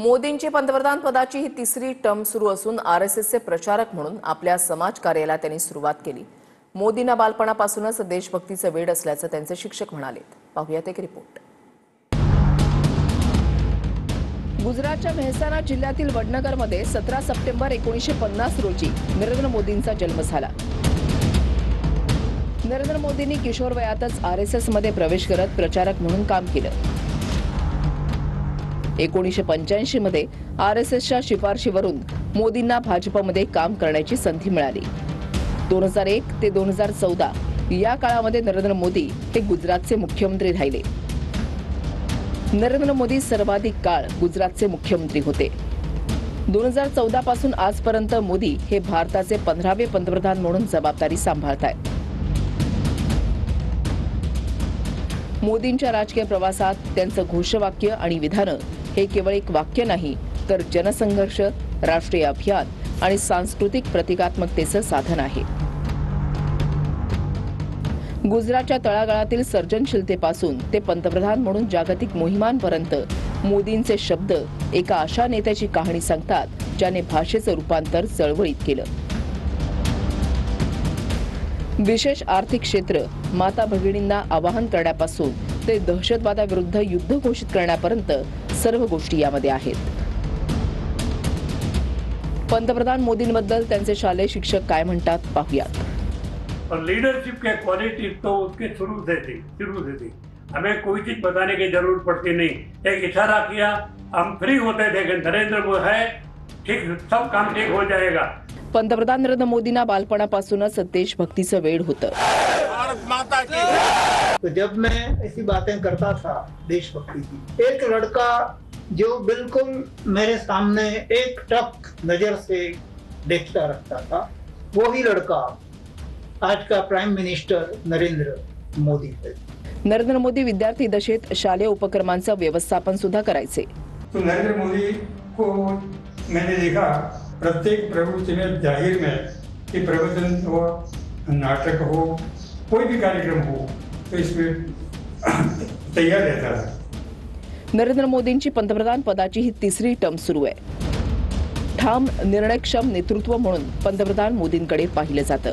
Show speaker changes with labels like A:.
A: मोदींची पंतप्रधान पदाची ही तिसरी टर्म सुरू असून आरएसएसचे प्रचारक म्हणून आपल्या समाज कार्याला त्यांनी सुरुवात केली। मोदींना बालपणापासूनच देशभक्तीचं वेड असल्याचं त्यांचे शिक्षक म्हणाले। पाहूयात एक रिपोर्ट। गुजरातच्या मेहसाणा जिल्ह्यातील वडनगरमध्ये 17 सप्टेंबर 1950 रोजी नरेंद्र मोदींचा जन्म झाला। नरेंद्र मोदींनी किशोर वयातच आरएसएस मध्ये प्रवेश करत प्रचारक म्हणून काम केलं। 1985 मध्ये आरएसएसच्या शिफारशीवरून मोदींना भाजपमध्ये काम करण्याची संधी मिळाली। 2001 ते 2014 या काळामध्ये नरेंद्र मोदी हे गुजरातचे मुख्यमंत्री राहिले। नरेंद्र मोदी सर्वाधिक काळ गुजरातचे मुख्यमंत्री होते। 2014 पासून आजपर्यंत मोदी हे भारताचे 15वे पंतप्रधान म्हणून जबाबदारी सांभाळतायत। मोदींच्या राजकीय प्रवासात त्यांचं घोषवाक्य आणि विधानं हे केवळ एक वाक्य नाही, तर जनसंघर्ष, राष्ट्रीय अभियान आणि सांस्कृतिक प्रतिकात्मकतेचं साधन आहे। गुजरातच्या तळागाळातील सर्जनशीलतेपासून ते पंतप्रधान म्हणून जागतिक मोहिमांपर्यंत मोदींचे शब्द एका अशा नेत्याची कहाणी सांगतात, ज्याने भाषेचं रूपांतर चळवळीत केलं। विशेष आर्थिक क्षेत्र, माता भगिनींना आवाहन करण्यापासून ते दहशतवादाविरुद्ध युद्ध घोषित करण्यापर्यंत सर्व गोष्टी यामध्ये आहेत। पंतप्रधान मोदींबद्दल त्यांचे शालेय शिक्षक काय म्हणतात पाहूयात।
B: और लीडरशिप के क्वालिटी तो उसके शुरू से थी। हमें कोई चीज बताने की जरूरत पड़ती नहीं, एक इशारा किया हम फ्री होते थे कि नरेंद्र वो है, ठीक सब काम ठीक हो जाएगा।
A: पंतप्रधान नरेंद्र मोदींना बालपणापासूनच देशभक्तीचं वेड होतं।
B: भारत माता की।
C: तो जब मैं ऐसी बातें करता था देशभक्ति की, एक लड़का जो बिल्कुल मेरे सामने एक टक नजर से देखता रखता था, वही लड़का आज का प्राइम मिनिस्टर नरेंद्र मोदी है।
A: नरेंद्र मोदी विद्यार्थी दशेत शालेय उपक्रमांचं व्यवस्थापन सुद्धा करायचे।
D: तो नरेंद्र मोदी को मैंने देखा प्रत्येक प्रवृत्ति में, जाहिर में, कि प्रवचन हो, नाटक हो, कोई भी कार्यक्रम हो, तो इसमें तैयार रहता था।
A: नरेंद्र मोदींची पंतप्रधान पदाची ही तिसरी टर्म सुरू आहे। ठाम निर्णयक्षम नेतृत्व म्हणून पंतप्रधान मोदींकडे पाहिलं जातं।